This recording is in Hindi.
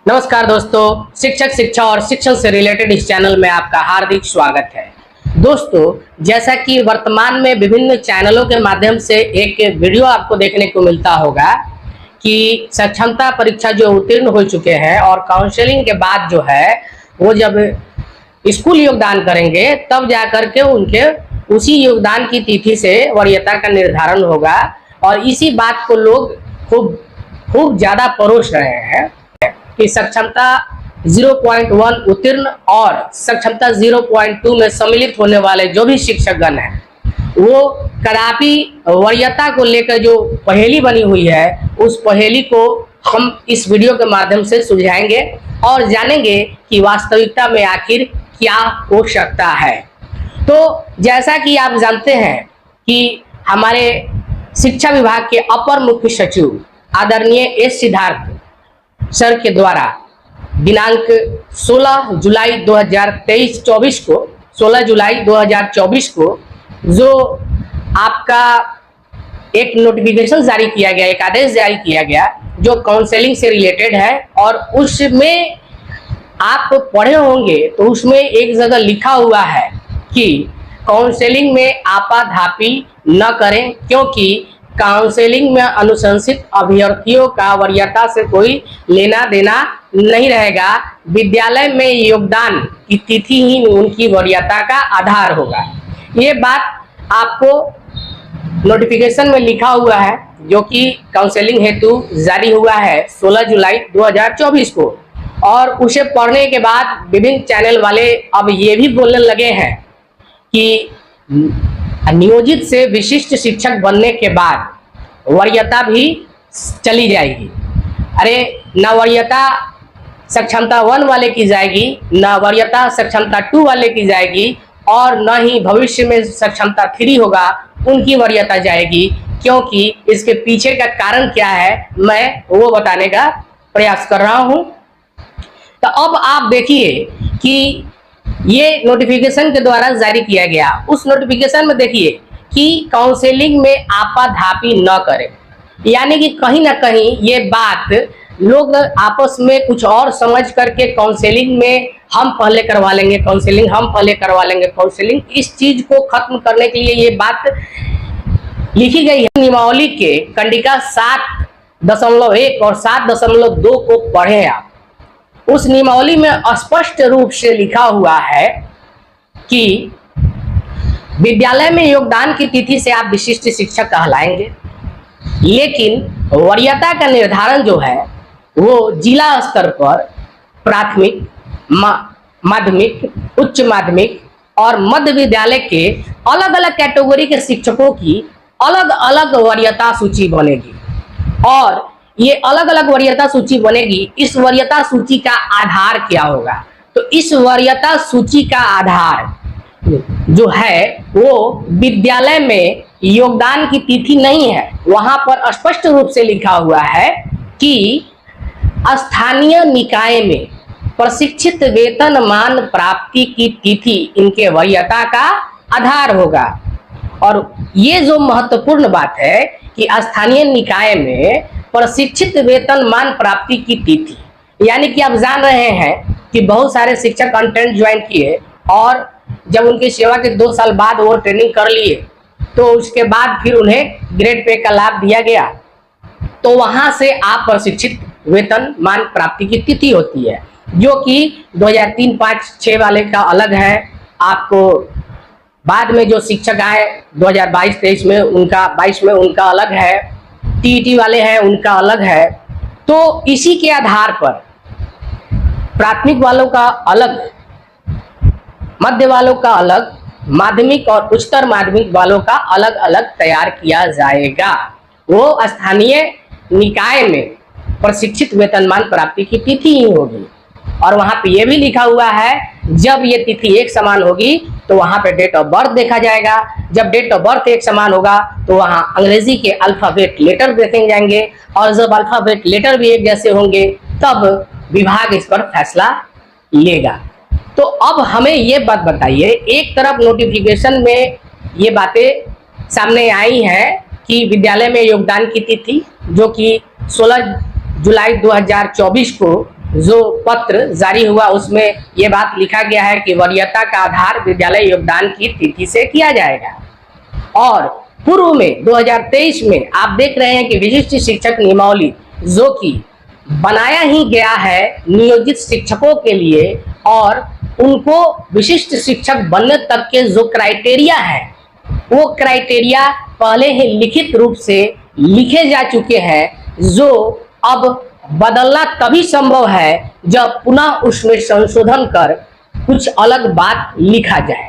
नमस्कार दोस्तों, शिक्षक शिक्षा और शिक्षण से रिलेटेड इस चैनल में आपका हार्दिक स्वागत है। दोस्तों, जैसा कि वर्तमान में विभिन्न चैनलों के माध्यम से एक वीडियो आपको देखने को मिलता होगा कि सक्षमता परीक्षा जो उत्तीर्ण हो चुके हैं और काउंसलिंग के बाद जो है वो जब स्कूल योगदान करेंगे तब जा करके उनके उसी योगदान की तिथि से वरीयता का निर्धारण होगा। और इसी बात को लोग खूब ज़्यादा परोस रहे हैं कि सक्षमता 0.1 उत्तीर्ण और सक्षमता 0.2 में सम्मिलित होने वाले जो भी शिक्षकगण हैं वो कदापि वरीयता को लेकर जो पहेली बनी हुई है उस पहेली को हम इस वीडियो के माध्यम से सुलझाएंगे और जानेंगे कि वास्तविकता में आखिर क्या हो सकता है। तो जैसा कि आप जानते हैं कि हमारे शिक्षा विभाग के अपर मुख्य सचिव आदरणीय एस सिद्धार्थ सर के द्वारा दिनांक 16 जुलाई 2024 को जो आपका एक नोटिफिकेशन जारी किया गया, एक आदेश जारी किया गया जो काउंसलिंग से रिलेटेड है। और उसमें आप पढ़े होंगे तो उसमें एक जगह लिखा हुआ है कि काउंसलिंग में आपाधापी न करें, क्योंकि काउंसलिंग में अनुशंसित अभ्यर्थियों का वरीयता से कोई लेना देना नहीं रहेगा। विद्यालय में योगदान की तिथि ही उनकी वरीयता का आधार होगा। ये बात आपको नोटिफिकेशन में लिखा हुआ है जो कि काउंसलिंग हेतु जारी हुआ है 16 जुलाई 2024 को। और उसे पढ़ने के बाद विभिन्न चैनल वाले अब ये भी बोलने लगे हैं कि नियोजित से विशिष्ट शिक्षक बनने के बाद वरीयता भी चली जाएगी। अरे न वरीयता सक्षमता 1 वाले की जाएगी, न वरीयता सक्षमता 2 वाले की जाएगी और न ही भविष्य में सक्षमता 3 होगा उनकी वरीयता जाएगी। क्योंकि इसके पीछे का कारण क्या है मैं वो बताने का प्रयास कर रहा हूँ। तो अब आप देखिए कि ये नोटिफिकेशन के द्वारा जारी किया गया, उस नोटिफिकेशन में देखिए कि काउंसलिंग में आपाधापी न करें, यानी कि कहीं ना कहीं ये बात लोग आपस में कुछ और समझ करके काउंसलिंग में हम पहले करवा लेंगे, काउंसलिंग इस चीज को खत्म करने के लिए ये बात लिखी गई है। नियमावली के कंडिका 7.1 और 7.2 को पढ़े आप। उस नियमावली में स्पष्ट रूप से लिखा हुआ है कि विद्यालय में योगदान की तिथि से आप विशिष्ट शिक्षक कहलाएंगे, लेकिन वरीयता का निर्धारण जो है वो जिला स्तर पर प्राथमिक, माध्यमिक, उच्च माध्यमिक और मध्य विद्यालय के अलग अलग कैटेगरी के शिक्षकों की अलग अलग वरीयता सूची बनेगी। और ये अलग अलग वरीयता सूची बनेगी। इस वरीयता सूची का आधार क्या होगा? तो इस वरीयता सूची का आधार जो है वो विद्यालय में योगदान की तिथि नहीं है। वहां पर स्पष्ट रूप से लिखा हुआ है कि स्थानीय निकाय में प्रशिक्षित वेतनमान प्राप्ति की तिथि इनके वरीयता का आधार होगा। और ये जो महत्वपूर्ण बात है कि स्थानीय निकाय में प्रशिक्षित वेतनमान प्राप्ति की तिथि, यानी कि आप जान रहे हैं कि बहुत सारे शिक्षक कंटेंट ज्वाइन किए और जब उनकी सेवा के 2 साल बाद वो ट्रेनिंग कर लिए तो उसके बाद फिर उन्हें ग्रेड पे का लाभ दिया गया। तो वहां से आप प्रशिक्षित वेतनमान प्राप्ति की तिथि होती है जो कि 2003, 5, 6 वाले का अलग है। आपको बाद में जो शिक्षक आए 2022-23 में उनका 22 में उनका अलग है, टीईटी वाले हैं उनका अलग है। तो इसी के आधार पर प्राथमिक वालों का अलग, मध्य वालों का अलग, माध्यमिक और उच्चतर माध्यमिक वालों का अलग अलग तैयार किया जाएगा। वो स्थानीय निकाय में प्रशिक्षित वेतनमान प्राप्ति की तिथि ही होगी। और वहां पे ये भी लिखा हुआ है जब ये तिथि एक समान होगी तो वहां पे डेट ऑफ बर्थ देखा जाएगा। जब डेट ऑफ बर्थ एक समान होगा तो वहां अंग्रेजी के अल्फाबेट लेटर देखे जाएंगे और जब अल्फाबेट लेटर भी एक जैसे होंगे तब विभाग इस पर फैसला लेगा। तो अब हमें ये बात बताइए, एक तरफ नोटिफिकेशन में ये बातें सामने आई हैं कि विद्यालय में योगदान की तिथि जो कि 16 जुलाई 2024 को जो पत्र जारी हुआ उसमें यह बात लिखा गया है कि वरीयता का आधार विद्यालय योगदान की तिथि से किया जाएगा। और पूर्व में 2023 में आप देख रहे हैं कि विशिष्ट शिक्षक नियमावली जो कि बनाया ही गया है नियोजित शिक्षकों के लिए, और उनको विशिष्ट शिक्षक बनने तक के जो क्राइटेरिया है वो क्राइटेरिया पहले ही लिखित रूप से लिखे जा चुके हैं, जो अब बदलना तभी संभव है जब पुनः उसमें संशोधन कर कुछ अलग बात लिखा जाए।